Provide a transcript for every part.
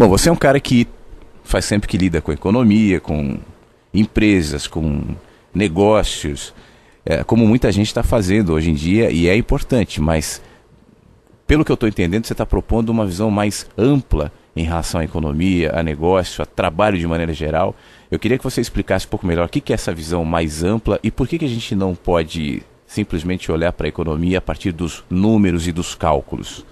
Bom, você é um cara que faz sempre que lida com economia, com empresas, com negócios, como muita gente está fazendo hoje em dia, e é importante, mas pelo que eu estou entendendo, você está propondo uma visão mais ampla em relação à economia, a negócio, a trabalho de maneira geral. Eu queria que você explicasse um pouco melhor o que é essa visão mais ampla e por que a gente não pode simplesmente olhar para a economia a partir dos números e dos cálculos.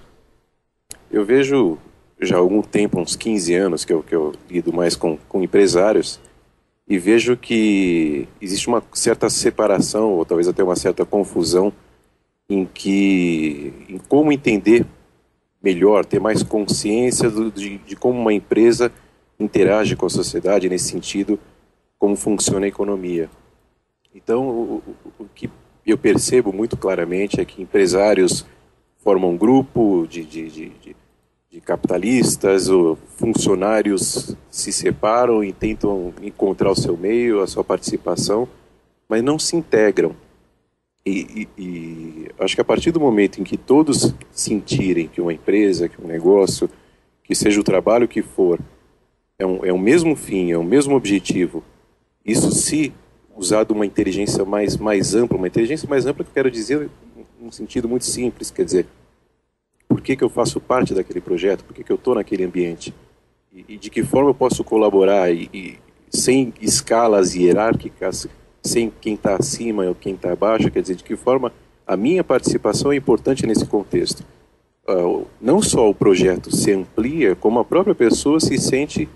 Eu vejo já há algum tempo, uns 15 anos, que eu lido mais com empresários, e vejo que existe uma certa separação, ou talvez até uma certa confusão, em como entender melhor, ter mais consciência de como uma empresa interage com a sociedade, nesse sentido, como funciona a economia. Então, o que eu percebo muito claramente é que empresários formam um grupo de capitalistas, ou funcionários se separam e tentam encontrar o seu meio, a sua participação, mas não se integram. E acho que a partir do momento em que todos sentirem que uma empresa, que um negócio, que seja o trabalho que for, é o mesmo fim, é o mesmo objetivo, isso se usado uma inteligência mais ampla, uma inteligência mais ampla que eu quero dizer num sentido muito simples, quer dizer, por que eu faço parte daquele projeto, por que eu estou naquele ambiente, e de que forma eu posso colaborar, e sem escalas hierárquicas, sem quem está acima ou quem está abaixo, quer dizer, de que forma a minha participação é importante nesse contexto. Não só o projeto se amplia, como a própria pessoa se sente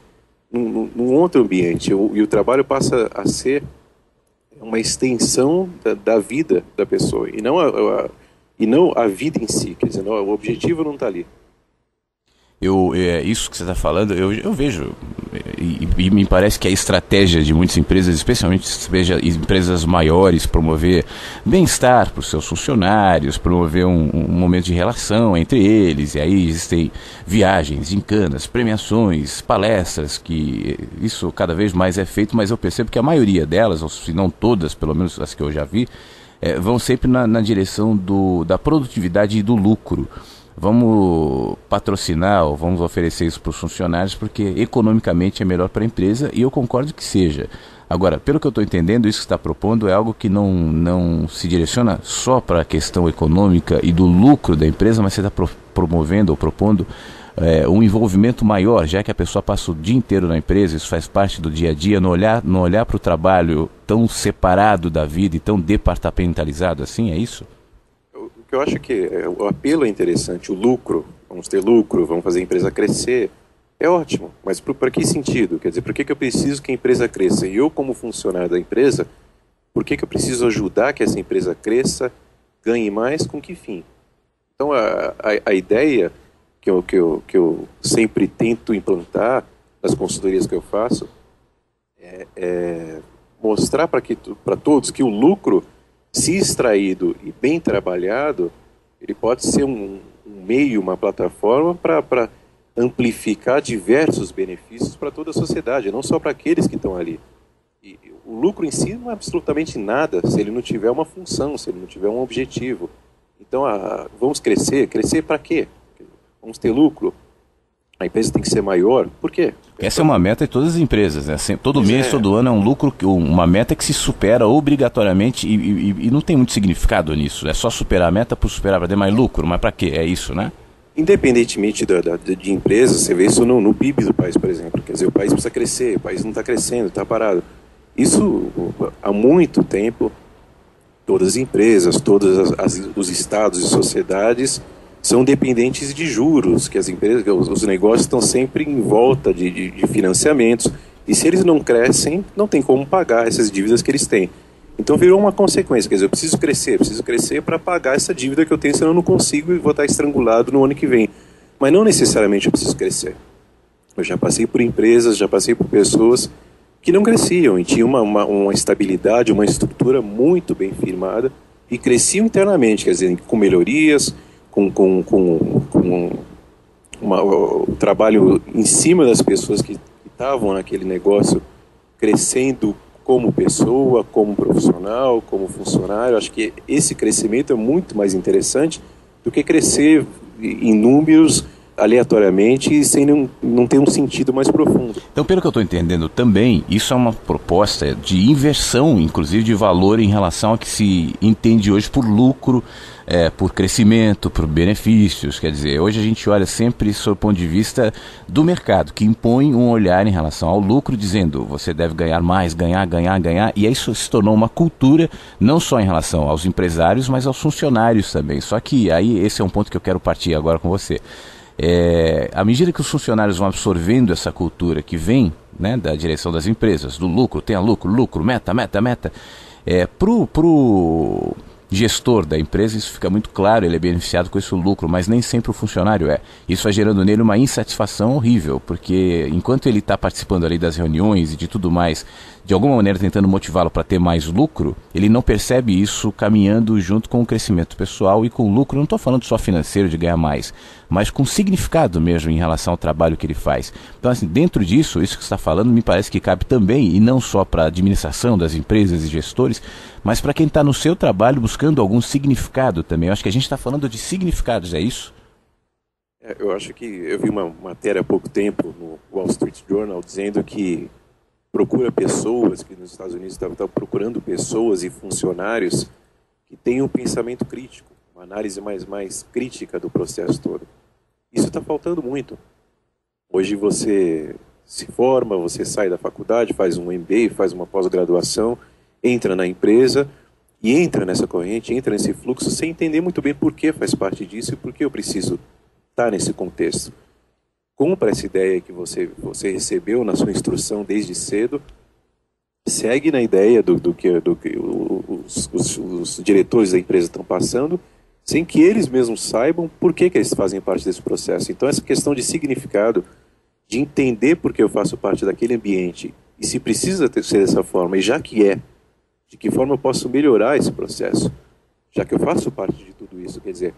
num outro ambiente, e o trabalho passa a ser uma extensão da vida da pessoa, e não a vida em si, quer dizer, o objetivo não está ali. Isso que você está falando, eu vejo, e me parece que a estratégia de muitas empresas, especialmente empresas maiores, promover bem-estar para os seus funcionários, promover um momento de relação entre eles, e aí existem viagens, gincanas, premiações, palestras, que isso cada vez mais é feito, mas eu percebo que a maioria delas, ou se não todas, pelo menos as que eu já vi, vão sempre na direção da produtividade e do lucro. Vamos patrocinar ou vamos oferecer isso para os funcionários porque economicamente é melhor para a empresa, e eu concordo que seja. Agora, pelo que eu estou entendendo, isso que está propondo é algo que não se direciona só para a questão econômica e do lucro da empresa, mas você está promovendo ou propondo um envolvimento maior, já que a pessoa passa o dia inteiro na empresa, isso faz parte do dia a dia, não olhar para o trabalho tão separado da vida e tão departamentalizado assim, é isso? O que eu acho que o apelo é interessante, o lucro, vamos ter lucro, vamos fazer a empresa crescer, é ótimo, mas para que sentido? Quer dizer, por que eu preciso que a empresa cresça? E eu, como funcionário da empresa, por que eu preciso ajudar que essa empresa cresça, ganhe mais, com que fim? Então, a ideia que eu sempre tento implantar nas consultorias que eu faço é mostrar para todos que o lucro, se extraído e bem trabalhado, ele pode ser um meio, uma plataforma para amplificar diversos benefícios para toda a sociedade, não só para aqueles que estão ali. E o lucro em si não é absolutamente nada se ele não tiver uma função, se ele não tiver um objetivo. Então, vamos crescer para quê? Vamos ter lucro? A empresa tem que ser maior. Por quê? Essa é uma meta de todas as empresas, né? Todo mês, todo ano é um lucro, uma meta que se supera obrigatoriamente e não tem muito significado nisso. É só superar a meta por superar para ter mais lucro, mas para quê? É isso, né? Independentemente de empresas, você vê isso no PIB do país, por exemplo. Quer dizer, o país precisa crescer, o país não está crescendo, está parado. Isso, há muito tempo, todas as empresas, todos os estados e sociedades são dependentes de juros, que as empresas, os negócios estão sempre em volta de financiamentos, e se eles não crescem, não tem como pagar essas dívidas que eles têm. Então virou uma consequência, quer dizer, eu preciso crescer para pagar essa dívida que eu tenho, senão eu não consigo e vou estar estrangulado no ano que vem. Mas não necessariamente eu preciso crescer. Eu já passei por empresas, já passei por pessoas que não cresciam e tinham uma estabilidade, uma estrutura muito bem firmada e cresciam internamente, quer dizer, com melhorias, com o trabalho em cima das pessoas que estavam naquele negócio, crescendo como pessoa, como profissional, como funcionário. Acho que esse crescimento é muito mais interessante do que crescer em números aleatoriamente e sem não ter um sentido mais profundo. Então, pelo que eu estou entendendo também, isso é uma proposta de inversão, inclusive, de valor em relação ao que se entende hoje por lucro, por crescimento, por benefícios. Quer dizer, hoje a gente olha sempre sob o ponto de vista do mercado, que impõe um olhar em relação ao lucro, dizendo você deve ganhar mais, ganhar, e isso se tornou uma cultura, não só em relação aos empresários, mas aos funcionários também. Só que aí esse é um ponto que eu quero partir agora com você. À medida que os funcionários vão absorvendo essa cultura que vem, né, da direção das empresas, do lucro, tenha lucro, meta, pro gestor da empresa isso fica muito claro, ele é beneficiado com esse lucro, mas nem sempre o funcionário é. Isso vai gerando nele uma insatisfação horrível, porque enquanto ele está participando ali das reuniões e de tudo mais, de alguma maneira tentando motivá-lo para ter mais lucro, ele não percebe isso caminhando junto com o crescimento pessoal e com o lucro, não estou falando só financeiro de ganhar mais, mas com significado mesmo em relação ao trabalho que ele faz. Então, assim, dentro disso, isso que você está falando me parece que cabe também, e não só para a administração das empresas e gestores, mas para quem está no seu trabalho buscando algum significado também. Eu acho que a gente está falando de significados, é isso? Eu acho que eu vi uma matéria há pouco tempo no Wall Street Journal dizendo que procura pessoas, que nos Estados Unidos está procurando pessoas e funcionários que tenham um pensamento crítico, uma análise mais crítica do processo todo. Isso está faltando muito. Hoje você se forma, você sai da faculdade, faz um MBA, faz uma pós-graduação, entra na empresa e entra nessa corrente, entra nesse fluxo sem entender muito bem por que faz parte disso e por que eu preciso estar nesse contexto. Compra essa ideia que você recebeu na sua instrução desde cedo, segue na ideia do que os diretores da empresa estão passando, sem que eles mesmos saibam por que eles fazem parte desse processo. Então, essa questão de significado, de entender por que eu faço parte daquele ambiente, e se precisa ser dessa forma, e já que de que forma eu posso melhorar esse processo, já que eu faço parte de tudo isso, quer dizer,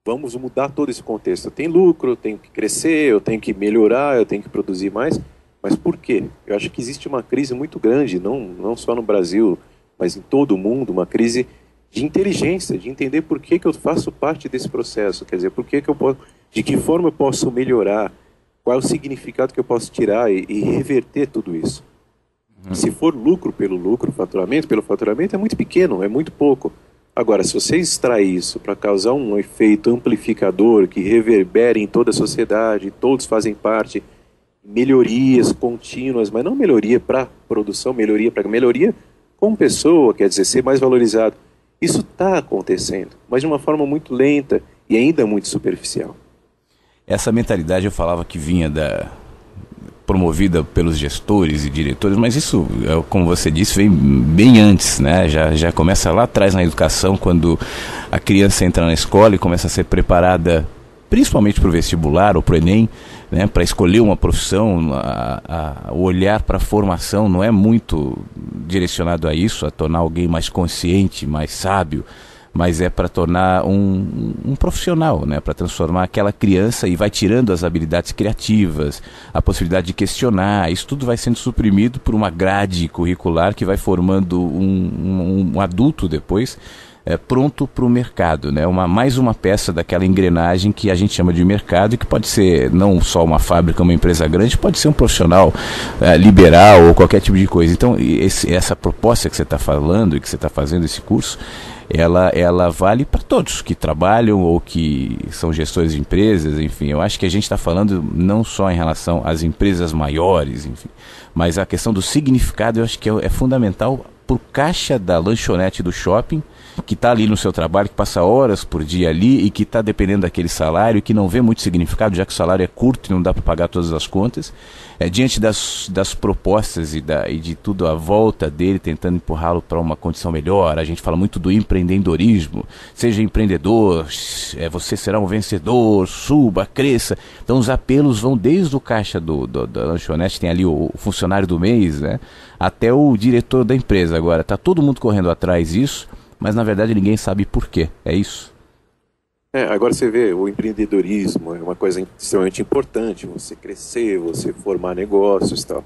vamos mudar todo esse contexto. Eu tenho lucro, eu tenho que crescer, eu tenho que melhorar, eu tenho que produzir mais. Mas por quê? Eu acho que existe uma crise muito grande, não só no Brasil, mas em todo o mundo, uma crise de inteligência, de entender por que eu faço parte desse processo. Quer dizer, de que forma eu posso melhorar, qual é o significado que eu posso tirar e reverter tudo isso. Se for lucro pelo lucro, faturamento pelo faturamento, é muito pequeno, é muito pouco. Agora, se você extrair isso para causar um efeito amplificador que reverbere em toda a sociedade, todos fazem parte, melhorias contínuas, mas não melhoria para produção, melhoria como pessoa, quer dizer, ser mais valorizado. Isso está acontecendo, mas de uma forma muito lenta e ainda muito superficial. Essa mentalidade eu falava que vinha promovida pelos gestores e diretores, mas isso, como você disse, vem bem antes, né? Já começa lá atrás na educação, quando a criança entra na escola e começa a ser preparada principalmente para o vestibular ou para o Enem, né? Para escolher uma profissão, o olhar para a formação não é muito direcionado a isso, a tornar alguém mais consciente, mais sábio, mas é para tornar um profissional, né? Para transformar aquela criança, e vai tirando as habilidades criativas, a possibilidade de questionar. Isso tudo vai sendo suprimido por uma grade curricular que vai formando um adulto depois, pronto para o mercado, né? Mais uma peça daquela engrenagem que a gente chama de mercado, e que pode ser não só uma fábrica, uma empresa grande, pode ser um profissional liberal ou qualquer tipo de coisa. Então, essa proposta que você está falando e que você está fazendo esse curso, ela vale para todos que trabalham ou que são gestores de empresas, enfim. Eu acho que a gente está falando não só em relação às empresas maiores, enfim, mas a questão do significado eu acho que é fundamental para o caixa da lanchonete do shopping, que está ali no seu trabalho, que passa horas por dia ali e que está dependendo daquele salário, que não vê muito significado, já que o salário é curto e não dá para pagar todas as contas, diante das propostas e de tudo à volta dele, tentando empurrá-lo para uma condição melhor. A gente fala muito do empreendedorismo, seja empreendedor, você será um vencedor, suba, cresça. Então os apelos vão desde o caixa da lanchonete, tem ali o funcionário do mês, né, até o diretor da empresa. Agora, está todo mundo correndo atrás disso, mas na verdade ninguém sabe por quê, é isso? Agora você vê, o empreendedorismo é uma coisa extremamente importante, você crescer, você formar negócios e tal.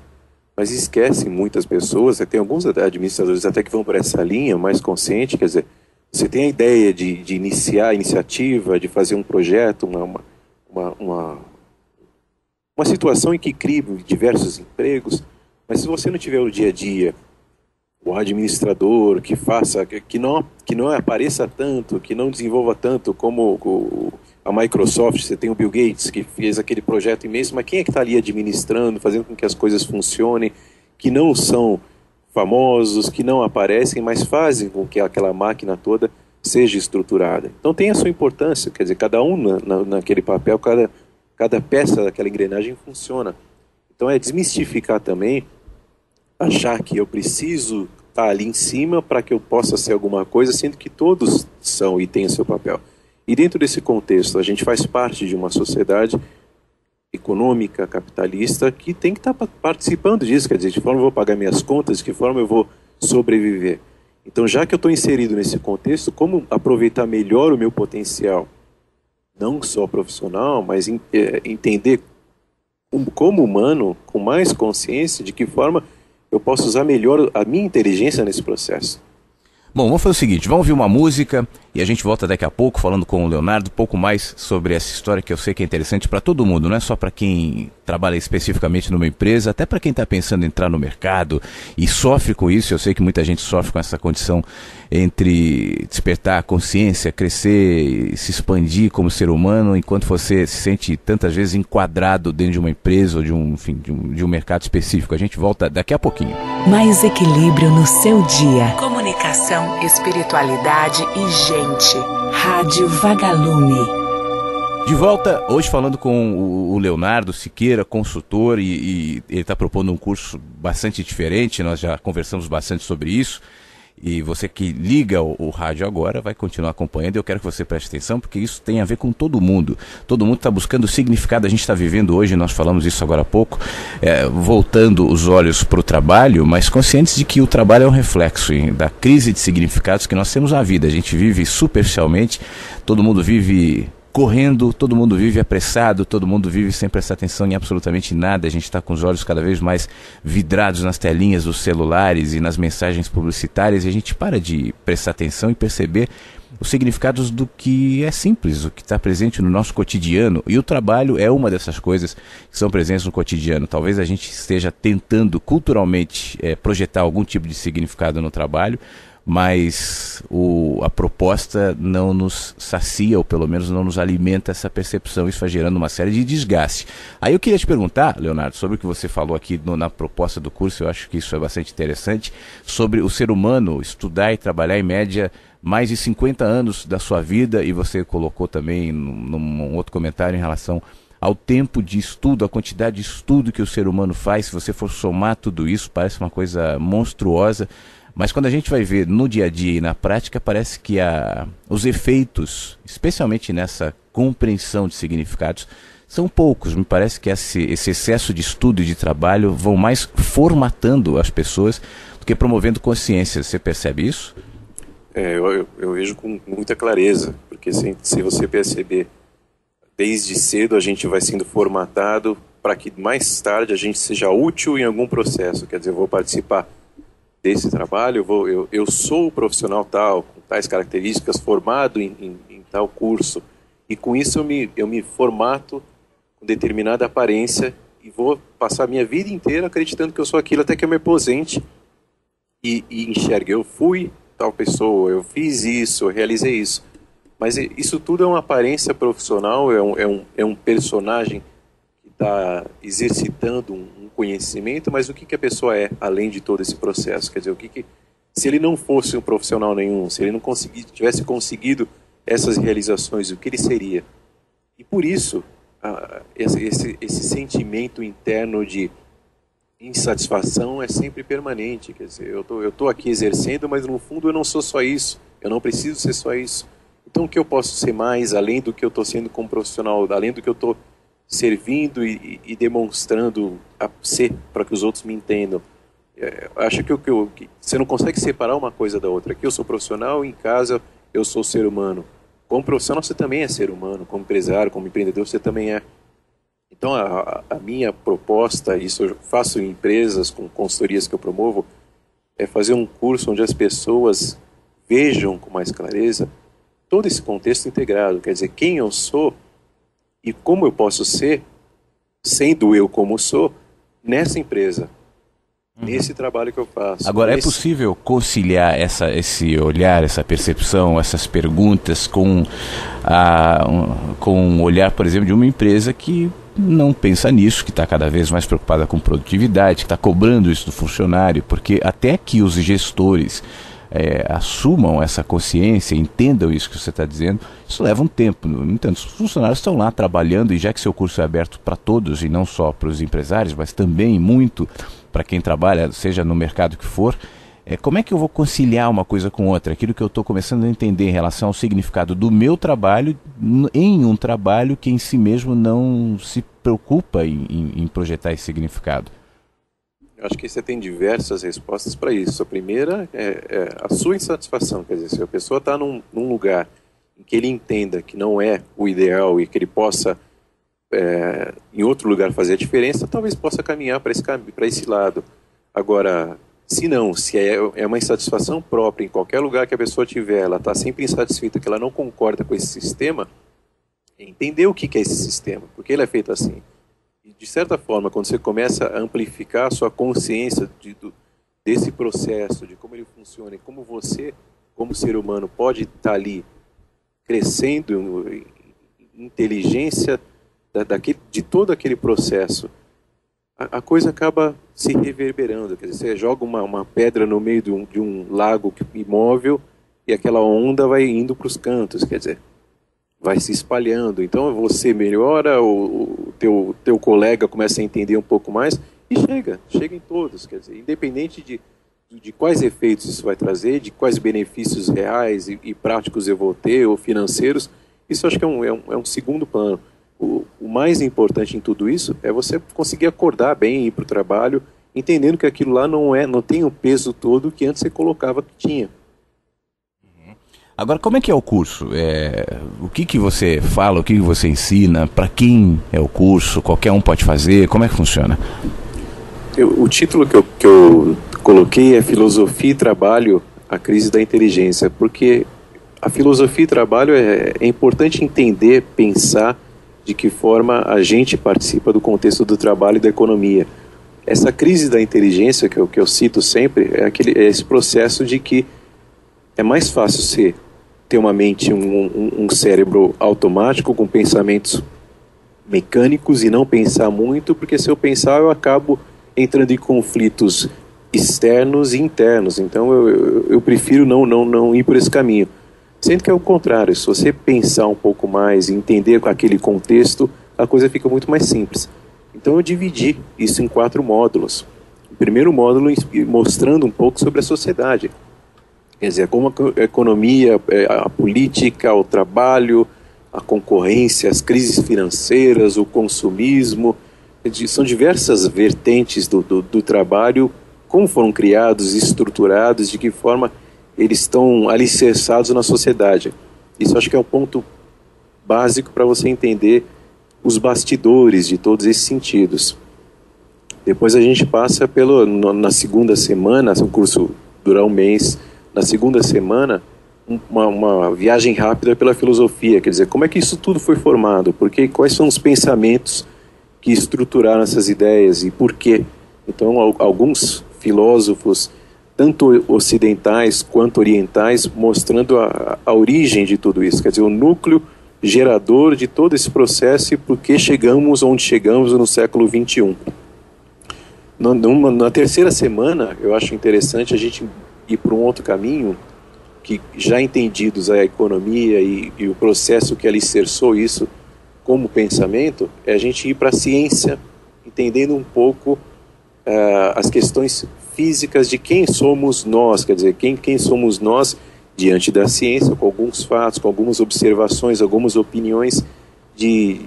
Mas esquecem muitas pessoas, tem alguns administradores até que vão por essa linha mais consciente, quer dizer, você tem a ideia de iniciar a iniciativa, de fazer um projeto, uma uma, uma situação em que crie diversos empregos, mas se você não tiver o dia a dia, o administrador que faça, que não apareça tanto, que não desenvolva tanto como a Microsoft, você tem o Bill Gates que fez aquele projeto imenso, mas quem é que está ali administrando, fazendo com que as coisas funcionem, que não são famosos, que não aparecem, mas fazem com que aquela máquina toda seja estruturada. Então tem a sua importância, quer dizer, cada um naquele papel, cada peça daquela engrenagem funciona. Então é desmistificar também, achar que eu preciso estar ali em cima para que eu possa ser alguma coisa, sendo que todos são e têm o seu papel. E dentro desse contexto, a gente faz parte de uma sociedade econômica, capitalista, que tem que estar participando disso, quer dizer, de que forma eu vou pagar minhas contas, de que forma eu vou sobreviver. Então, já que eu estou inserido nesse contexto, como aproveitar melhor o meu potencial, não só profissional, mas entender como humano, com mais consciência, de que forma eu posso usar melhor a minha inteligência nesse processo. Bom, vamos fazer o seguinte, vamos ouvir uma música e a gente volta daqui a pouco falando com o Leonardo um pouco mais sobre essa história que eu sei que é interessante para todo mundo, não é só para quem trabalha especificamente numa empresa, até para quem está pensando em entrar no mercado e sofre com isso. Eu sei que muita gente sofre com essa condição entre despertar a consciência, crescer e se expandir como ser humano, enquanto você se sente tantas vezes enquadrado dentro de uma empresa ou de um mercado específico. A gente volta daqui a pouquinho. Mais equilíbrio no seu dia. Comunicação, espiritualidade e gente. Rádio Vagalume. De volta, hoje falando com o Leonardo Siqueira, consultor, e ele está propondo um curso bastante diferente. Nós já conversamos bastante sobre isso. E você que liga o rádio agora vai continuar acompanhando. Eu quero que você preste atenção, porque isso tem a ver com todo mundo. Todo mundo está buscando significado. A gente está vivendo hoje, nós falamos isso agora há pouco, voltando os olhos para o trabalho, mas conscientes de que o trabalho é um reflexo da crise de significados que nós temos na vida. A gente vive superficialmente, todo mundo vive correndo, todo mundo vive apressado, todo mundo vive sem prestar atenção em absolutamente nada. A gente está com os olhos cada vez mais vidrados nas telinhas dos celulares e nas mensagens publicitárias, e a gente para de prestar atenção e perceber os significados do que é simples, o que está presente no nosso cotidiano. E o trabalho é uma dessas coisas que são presentes no cotidiano. Talvez a gente esteja tentando culturalmente projetar algum tipo de significado no trabalho, mas a proposta não nos sacia, ou pelo menos não nos alimenta essa percepção. Isso vai gerando uma série de desgaste. Aí eu queria te perguntar, Leonardo, sobre o que você falou aqui na proposta do curso. Eu acho que isso é bastante interessante, sobre o ser humano estudar e trabalhar em média mais de 50 anos da sua vida, e você colocou também num outro comentário em relação ao tempo de estudo, a quantidade de estudo que o ser humano faz. Se você for somar tudo isso, parece uma coisa monstruosa. Mas quando a gente vai ver no dia a dia e na prática, parece que os efeitos, especialmente nessa compreensão de significados, são poucos. Me parece que esse excesso de estudo e de trabalho vão mais formatando as pessoas do que promovendo consciência. Você percebe isso? Eu vejo com muita clareza, porque se você perceber, desde cedo a gente vai sendo formatado para que mais tarde a gente seja útil em algum processo. Quer dizer, eu vou participar desse trabalho, eu sou o profissional tal, com tais características, formado em tal curso, e com isso eu me formato com determinada aparência e vou passar a minha vida inteira acreditando que eu sou aquilo até que eu me aposente e enxergue, eu fui tal pessoa, eu fiz isso, eu realizei isso. Mas isso tudo é uma aparência profissional, é um personagem que está exercitando um conhecimento, mas o que a pessoa é além de todo esse processo? Quer dizer, se ele não fosse um profissional nenhum, se ele não tivesse conseguido essas realizações, o que ele seria? E por isso, esse sentimento interno de insatisfação é sempre permanente. Quer dizer, eu tô aqui exercendo, mas no fundo eu não sou só isso, eu não preciso ser só isso. Então o que eu posso ser mais, além do que eu estou sendo como profissional, além do que eu estou servindo e demonstrando a ser para que os outros me entendam? Acho que você não consegue separar uma coisa da outra. Aqui eu sou profissional, em casa eu sou ser humano. Como profissional você também é ser humano, como empresário, como empreendedor você também é. Então a minha proposta, isso eu faço em empresas, com consultorias que eu promovo, é fazer um curso onde as pessoas vejam com mais clareza todo esse contexto integrado. Quer dizer, quem eu sou e como eu posso ser, sendo eu como sou, nessa empresa, nesse trabalho que eu faço. Agora, é possível conciliar esse olhar, essa percepção, essas perguntas com um olhar, por exemplo, de uma empresa que não pensa nisso, que está cada vez mais preocupada com produtividade, que está cobrando isso do funcionário, porque até que os gestores assumam essa consciência, entendam isso que você está dizendo, isso leva um tempo. No entanto, os funcionários estão lá trabalhando, e já que seu curso é aberto para todos e não só para os empresários, mas também muito para quem trabalha, seja no mercado que for, como é que eu vou conciliar uma coisa com outra? Aquilo que eu estou começando a entender em relação ao significado do meu trabalho em um trabalho que em si mesmo não se preocupa em projetar esse significado. Eu acho que você tem diversas respostas para isso. A primeira é a sua insatisfação. Quer dizer, se a pessoa está num lugar em que ele entenda que não é o ideal e que ele possa, em outro lugar, fazer a diferença, talvez possa caminhar para esse lado. Agora, se é uma insatisfação própria, em qualquer lugar que a pessoa tiver, ela está sempre insatisfeita, que ela não concorda com esse sistema, entender o que é esse sistema, porque ele é feito assim. De certa forma, quando você começa a amplificar a sua consciência desse processo, de como ele funciona e como você, como ser humano, pode estar ali crescendo em inteligência de todo aquele processo, a coisa acaba se reverberando. Quer dizer, você joga uma pedra no meio de um lago imóvel e aquela onda vai indo para os cantos, quer dizer, vai se espalhando. Então você melhora, o teu colega começa a entender um pouco mais e chega em todos. Quer dizer, independente de quais efeitos isso vai trazer, de quais benefícios reais e práticos eu vou ter, ou financeiros, isso acho que é um segundo plano. O mais importante em tudo isso é você conseguir acordar bem e ir para o trabalho, entendendo que aquilo lá não tem o peso todo que antes você colocava que tinha. Agora, como é que é o curso? O que você fala, o que você ensina, para quem é o curso, qualquer um pode fazer, como é que funciona? O título que eu coloquei é Filosofia e Trabalho, a Crise da Inteligência, porque a filosofia e trabalho é importante entender, pensar de que forma a gente participa do contexto do trabalho e da economia. Essa crise da inteligência que eu cito sempre é esse processo de que é mais fácil ter uma mente, um cérebro automático com pensamentos mecânicos e não pensar muito, porque se eu pensar eu acabo entrando em conflitos externos e internos. Então eu prefiro não ir por esse caminho. Sendo que é o contrário, se você pensar um pouco mais e entender aquele contexto, a coisa fica muito mais simples. Então eu dividi isso em 4 módulos. O primeiro módulo mostrando um pouco sobre a sociedade. Quer dizer, como a economia, a política, o trabalho, a concorrência, as crises financeiras, o consumismo, são diversas vertentes do trabalho, como foram criados, estruturados, de que forma eles estão alicerçados na sociedade. Isso acho que é um ponto básico para você entender os bastidores de todos esses sentidos. Depois a gente passa na segunda semana, o curso dura um mês, na segunda semana, uma viagem rápida pela filosofia, quer dizer, como é que isso tudo foi formado, quais são os pensamentos que estruturaram essas ideias e por quê. Então, alguns filósofos, tanto ocidentais quanto orientais, mostrando a origem de tudo isso, quer dizer, o núcleo gerador de todo esse processo e por que chegamos onde chegamos no século XXI. Na terceira semana, eu acho interessante a gente ir por um outro caminho, que já entendidos a economia e o processo que alicerçou isso como pensamento, é a gente ir para a ciência, entendendo um pouco as questões físicas de quem somos nós, quer dizer, quem somos nós diante da ciência, com alguns fatos, com algumas observações, algumas opiniões de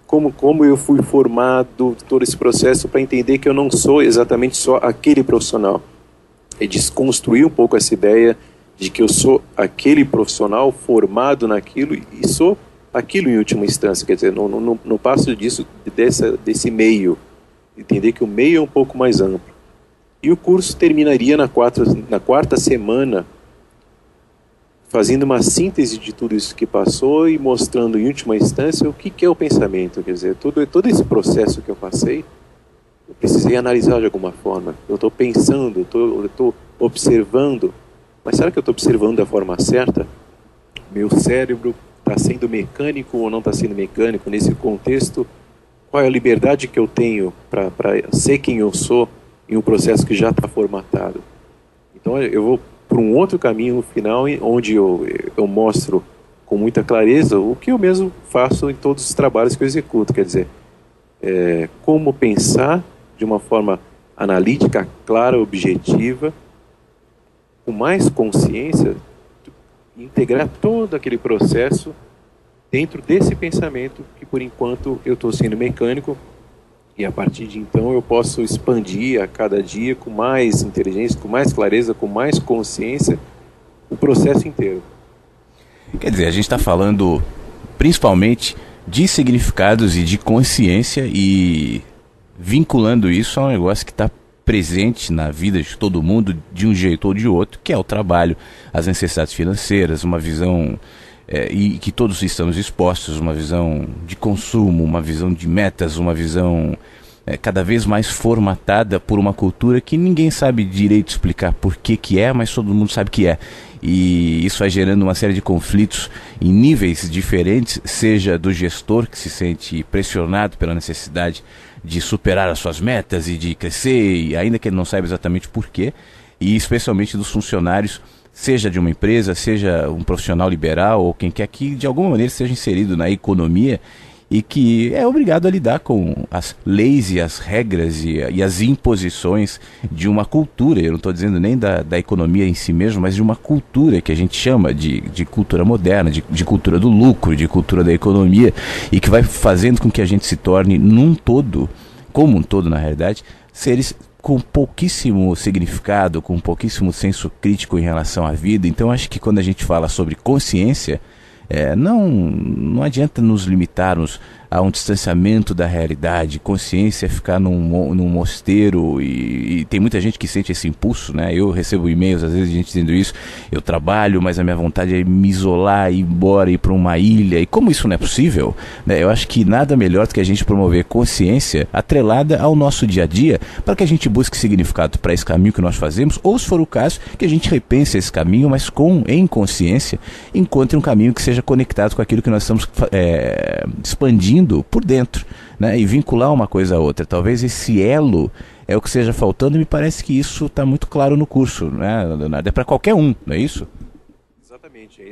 como eu fui formado, todo esse processo, para entender que eu não sou exatamente só aquele profissional. É desconstruir um pouco essa ideia de que eu sou aquele profissional formado naquilo e sou aquilo em última instância, quer dizer, não passo desse meio, entender que o meio é um pouco mais amplo. E o curso terminaria na quarta semana fazendo uma síntese de tudo isso que passou e mostrando em última instância o que é o pensamento. Quer dizer, todo esse processo que eu passei, eu precisei analisar de alguma forma. Eu estou pensando, eu estou observando, mas será que eu estou observando da forma certa? Meu cérebro está sendo mecânico ou não está sendo mecânico nesse contexto? Qual é a liberdade que eu tenho para ser quem eu sou em um processo que já está formatado? Então eu vou por um outro caminho no final, onde eu mostro com muita clareza o que eu mesmo faço em todos os trabalhos que eu executo. Quer dizer, como pensar de uma forma analítica, clara, objetiva, com mais consciência, integrar todo aquele processo dentro desse pensamento que, por enquanto, eu estou sendo mecânico, e a partir de então eu posso expandir a cada dia com mais inteligência, com mais clareza, com mais consciência, o processo inteiro. Quer dizer, a gente está falando principalmente de significados e de consciência e vinculando isso a um negócio que está presente na vida de todo mundo de um jeito ou de outro, que é o trabalho, as necessidades financeiras, uma visão... e que todos estamos expostos, uma visão de consumo, uma visão de metas, uma visão cada vez mais formatada por uma cultura que ninguém sabe direito explicar por que é, mas todo mundo sabe que é. E isso vai gerando uma série de conflitos em níveis diferentes, seja do gestor que se sente pressionado pela necessidade de superar as suas metas e de crescer, e ainda que ele não saiba exatamente por quê, e especialmente dos funcionários, seja de uma empresa, seja um profissional liberal ou quem quer que de alguma maneira seja inserido na economia e que é obrigado a lidar com as leis e as regras e as imposições de uma cultura. Eu não estou dizendo nem da economia em si mesmo, mas de uma cultura que a gente chama de cultura moderna, de cultura do lucro, de cultura da economia, e que vai fazendo com que a gente se torne num todo, como um todo na realidade, seres com pouquíssimo significado, com pouquíssimo senso crítico em relação à vida. Então acho que quando a gente fala sobre consciência, não adianta nos limitarmos a um distanciamento da realidade. Consciência é ficar num mosteiro, e tem muita gente que sente esse impulso, né? Eu recebo e-mails às vezes de gente dizendo isso: eu trabalho, mas a minha vontade é me isolar, ir embora, ir para uma ilha. E como isso não é possível, né? Eu acho que nada melhor do que a gente promover consciência atrelada ao nosso dia a dia, para que a gente busque significado para esse caminho que nós fazemos, ou se for o caso, que a gente repense esse caminho, mas em consciência, encontre um caminho que seja conectado com aquilo que nós estamos expandindo por dentro, né? E vincular uma coisa a outra. Talvez esse elo é o que esteja faltando, e me parece que isso está muito claro no curso, né? É para qualquer um, não é isso? Exatamente,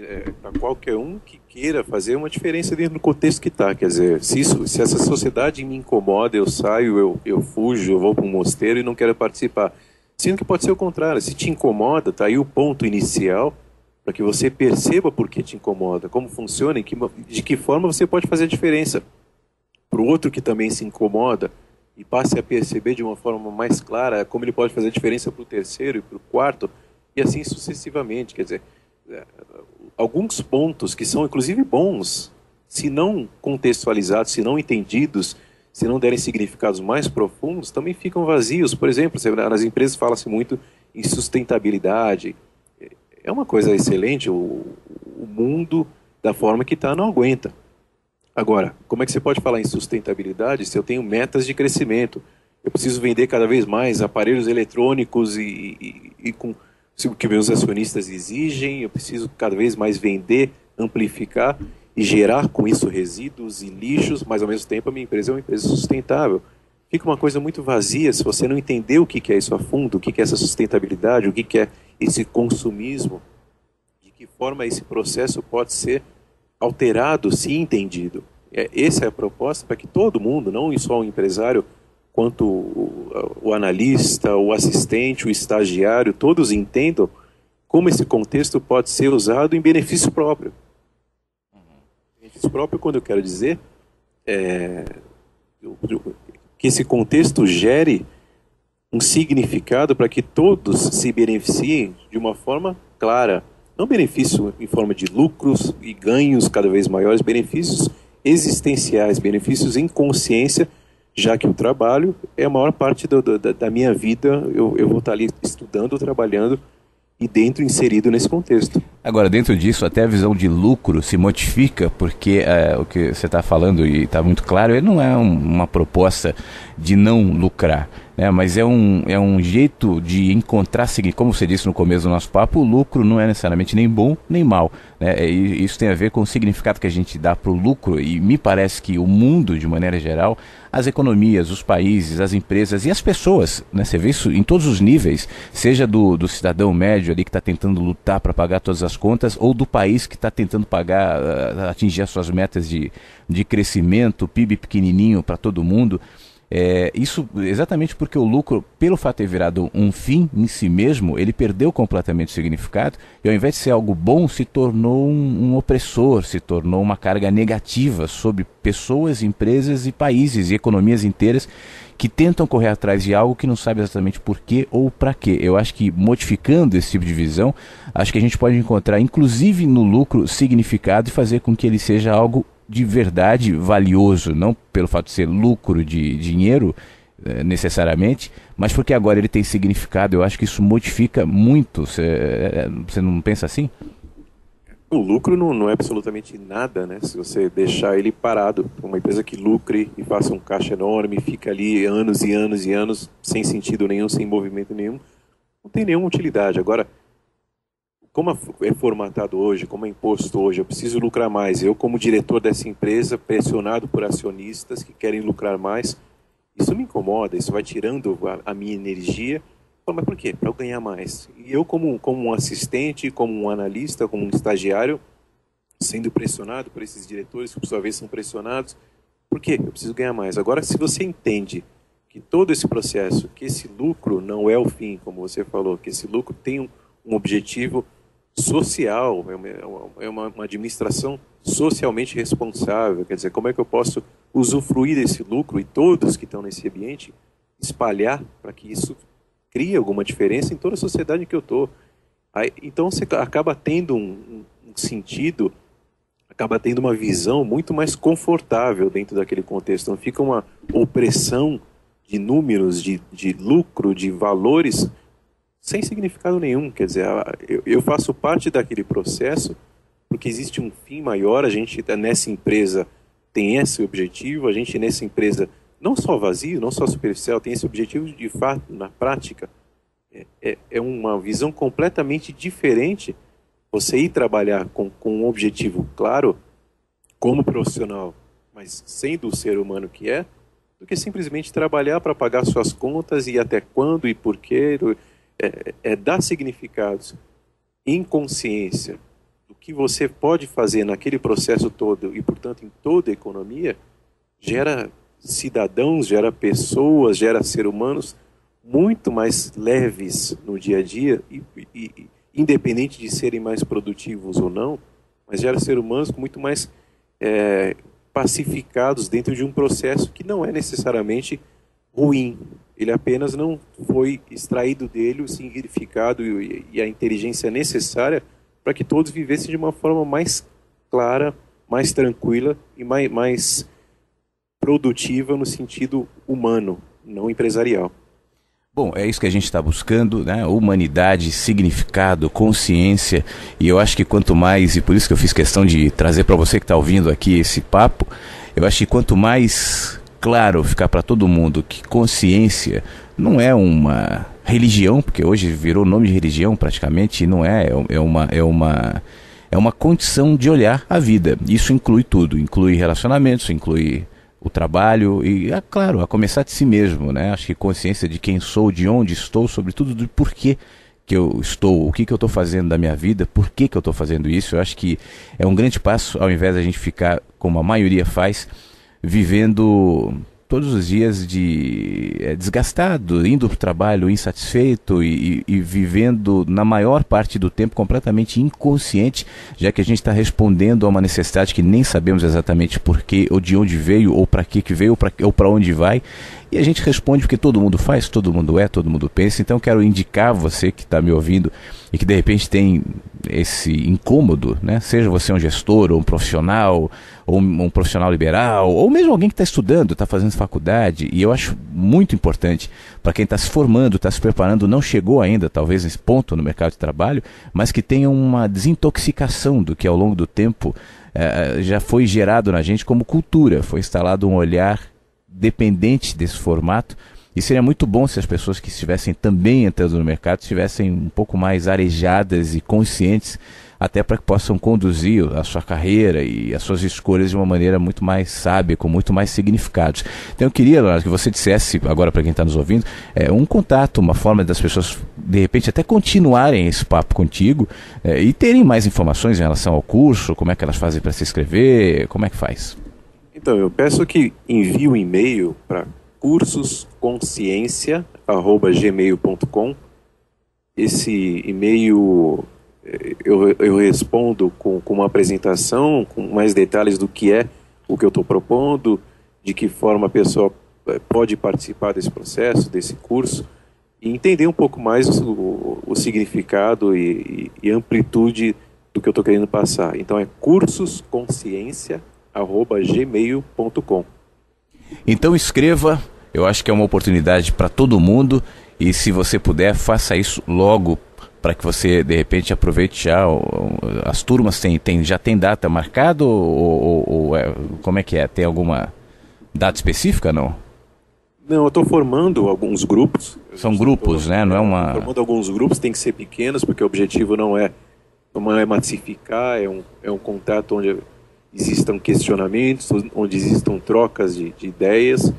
para qualquer um que queira fazer uma diferença dentro do contexto que está. Quer dizer, se essa sociedade me incomoda, eu saio, eu fujo, eu vou para um mosteiro e não quero participar. Sendo que pode ser o contrário. Se te incomoda, está aí o ponto inicial para que você perceba por que te incomoda, como funciona e de que forma você pode fazer a diferença. Para o outro que também se incomoda, e passe a perceber de uma forma mais clara como ele pode fazer a diferença para o terceiro e para o quarto, e assim sucessivamente. Quer dizer, alguns pontos que são inclusive bons, se não contextualizados, se não entendidos, se não derem significados mais profundos, também ficam vazios. Por exemplo, nas empresas fala-se muito em sustentabilidade. É uma coisa excelente, o mundo da forma que está não aguenta. Agora, como é que você pode falar em sustentabilidade se eu tenho metas de crescimento? Eu preciso vender cada vez mais aparelhos eletrônicos e com o que meus acionistas exigem, eu preciso cada vez mais vender, amplificar e gerar com isso resíduos e lixos, mas ao mesmo tempo a minha empresa é uma empresa sustentável. Fica uma coisa muito vazia se você não entender o que é isso a fundo, o que é essa sustentabilidade, o que é esse consumismo, de que forma esse processo pode ser alterado, se entendido. Essa é a proposta, para que todo mundo, não só o empresário, quanto o analista, o assistente, o estagiário, todos entendam como esse contexto pode ser usado em benefício próprio. Benefício próprio, quando eu quero dizer, que esse contexto gere um significado para que todos se beneficiem de uma forma clara. Não benefício em forma de lucros e ganhos cada vez maiores, benefícios existenciais, benefícios em consciência, já que o trabalho é a maior parte da minha vida. Eu vou estar ali estudando, trabalhando, e dentro inserido nesse contexto. Agora, dentro disso, até a visão de lucro se modifica, porque o que você está falando, e está muito claro, ele não é uma proposta de não lucrar, né? Mas é um jeito de encontrar, como você disse no começo do nosso papo, o lucro não é necessariamente nem bom nem mal, né? E isso tem a ver com o significado que a gente dá para o lucro, e me parece que o mundo, de maneira geral, as economias, os países, as empresas e as pessoas, né? Você vê isso em todos os níveis, seja do cidadão médio ali que está tentando lutar para pagar todas as contas, ou do país que está tentando pagar, atingir as suas metas de crescimento, PIB pequenininho para todo mundo. Isso exatamente porque o lucro, pelo fato de ter virado um fim em si mesmo, ele perdeu completamente o significado e, ao invés de ser algo bom, se tornou um opressor, se tornou uma carga negativa sobre pessoas, empresas e países e economias inteiras que tentam correr atrás de algo que não sabe exatamente por quê ou para quê. Eu acho que, modificando esse tipo de visão, acho que a gente pode encontrar, inclusive no lucro, significado e fazer com que ele seja algo de verdade valioso, não pelo fato de ser lucro de dinheiro necessariamente, mas porque agora ele tem significado. Eu acho que isso modifica muito. Você não pensa assim? O lucro não é absolutamente nada, né? Se você deixar ele parado, uma empresa que lucre e faça um caixa enorme, fica ali anos e anos e anos sem sentido nenhum, sem movimento nenhum, não tem nenhuma utilidade. Agora, como é formatado hoje, como é imposto hoje, eu preciso lucrar mais. Eu, como diretor dessa empresa, pressionado por acionistas que querem lucrar mais, isso me incomoda, isso vai tirando a minha energia. Mas por quê? Para eu ganhar mais. E eu, como um assistente, como um analista, como um estagiário, sendo pressionado por esses diretores, que por sua vez são pressionados, por quê? Eu preciso ganhar mais. Agora, se você entende que todo esse processo, que esse lucro não é o fim, como você falou, que esse lucro tem um objetivo social, é uma administração socialmente responsável, quer dizer, como é que eu posso usufruir desse lucro e todos que estão nesse ambiente espalhar para que isso crie alguma diferença em toda a sociedade em que eu estou. Então você acaba tendo um sentido, acaba tendo uma visão muito mais confortável dentro daquele contexto. Não fica uma opressão de números, de lucro, de valores sem significado nenhum. Quer dizer, eu faço parte daquele processo porque existe um fim maior. A gente nessa empresa tem esse objetivo, a gente nessa empresa não só vazio, não só superficial, tem esse objetivo de fato, na prática. É uma visão completamente diferente você ir trabalhar com um objetivo claro como profissional, mas sendo o ser humano que é, do que simplesmente trabalhar para pagar suas contas e até quando e por quê. Dar significados em consciência do que você pode fazer naquele processo todo e, portanto, em toda a economia, gera cidadãos, gera pessoas, gera seres humanos muito mais leves no dia a dia, e independente de serem mais produtivos ou não, mas gera seres humanos muito mais pacificados dentro de um processo que não é necessariamente ruim. Ele apenas não foi extraído dele o significado e a inteligência necessária para que todos vivessem de uma forma mais clara, mais tranquila e mais produtiva no sentido humano, não empresarial. Bom, é isso que a gente está buscando, né? Humanidade, significado, consciência. E eu acho que quanto mais, e por isso que eu fiz questão de trazer para você que está ouvindo aqui esse papo, eu acho que quanto mais claro ficar para todo mundo que consciência não é uma religião, porque hoje virou nome de religião praticamente, e não é uma condição de olhar a vida. Isso inclui tudo, inclui relacionamentos, inclui o trabalho e, claro, a começar de si mesmo, né? Acho que consciência de quem sou, de onde estou, sobretudo do porquê que eu estou, o que eu estou fazendo da minha vida, por que eu estou fazendo isso. Eu acho que é um grande passo, ao invés de a gente ficar, como a maioria faz, vivendo todos os dias desgastado, indo para o trabalho insatisfeito e vivendo na maior parte do tempo completamente inconsciente, já que a gente está respondendo a uma necessidade que nem sabemos exatamente por quê, ou de onde veio, ou para que veio, ou para onde vai. E a gente responde porque todo mundo faz, todo mundo pensa. Então quero indicar você que está me ouvindo e que de repente tem esse incômodo, né? Seja você um gestor ou um profissional liberal, ou mesmo alguém que está estudando, está fazendo faculdade. E eu acho muito importante para quem está se formando, está se preparando, não chegou ainda talvez nesse ponto no mercado de trabalho, mas que tenha uma desintoxicação do que ao longo do tempo já foi gerado na gente como cultura, foi instalado um olhar dependente desse formato. E seria muito bom se as pessoas que estivessem também entrando no mercado estivessem um pouco mais arejadas e conscientes, até para que possam conduzir a sua carreira e as suas escolhas de uma maneira muito mais sábia, com muito mais significados. Então eu queria, Leonardo, que você dissesse agora para quem está nos ouvindo, um contato, uma forma das pessoas de repente até continuarem esse papo contigo e terem mais informações em relação ao curso, como é que elas fazem para se inscrever, como é que faz? Então, eu peço que envie um e-mail para cursosconsciência@gmail.com. Esse e-mail eu respondo com uma apresentação, com mais detalhes do que é o que eu estou propondo, de que forma a pessoa pode participar desse processo, desse curso, e entender um pouco mais o significado e amplitude do que eu estou querendo passar. Então é cursosconsciência@gmail.com. Então escreva, eu acho que é uma oportunidade para todo mundo, e se você puder, faça isso logo, para que você de repente aproveite já. As turmas já tem data marcada ou como é que é? Tem alguma data específica, não? Não, eu estou formando alguns grupos. São grupos, né? Não é uma... Formando alguns grupos, tem que ser pequenos, porque o objetivo não é massificar, é um contato onde existam questionamentos, onde existam trocas de ideias,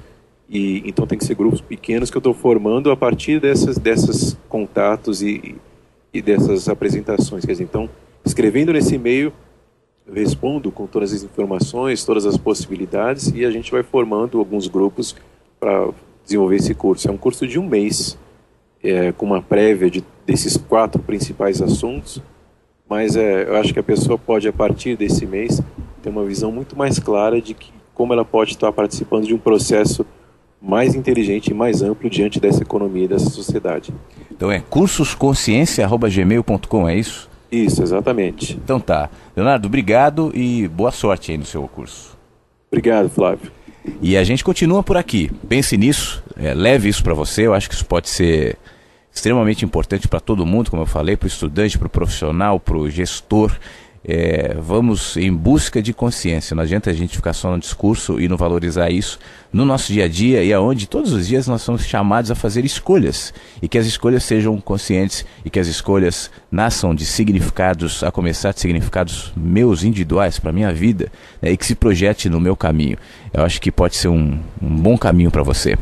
e então tem que ser grupos pequenos que eu estou formando a partir desses contatos e dessas apresentações. Quer dizer, então, escrevendo nesse e-mail, eu respondo com todas as informações, todas as possibilidades, e a gente vai formando alguns grupos para desenvolver esse curso. É um curso de 1 mês, com uma prévia desses 4 principais assuntos, mas eu acho que a pessoa pode, a partir desse mês, ter uma visão muito mais clara de como ela pode estar participando de um processo mais inteligente e mais amplo diante dessa economia e dessa sociedade. Então é cursosconsciência@gmail.com, é isso? Isso, exatamente. Então tá. Leonardo, obrigado e boa sorte aí no seu curso. Obrigado, Flávio. E a gente continua por aqui. Pense nisso, leve isso para você. Eu acho que isso pode ser extremamente importante para todo mundo, como eu falei, para o estudante, para o profissional, para o gestor. Vamos em busca de consciência. Não adianta a gente ficar só no discurso e não valorizar isso no nosso dia a dia, e aonde todos os dias nós somos chamados a fazer escolhas, e que as escolhas sejam conscientes e que as escolhas nasçam de significados, a começar de significados meus, individuais, para a minha vida, e que se projete no meu caminho. Eu acho que pode ser um bom caminho para você.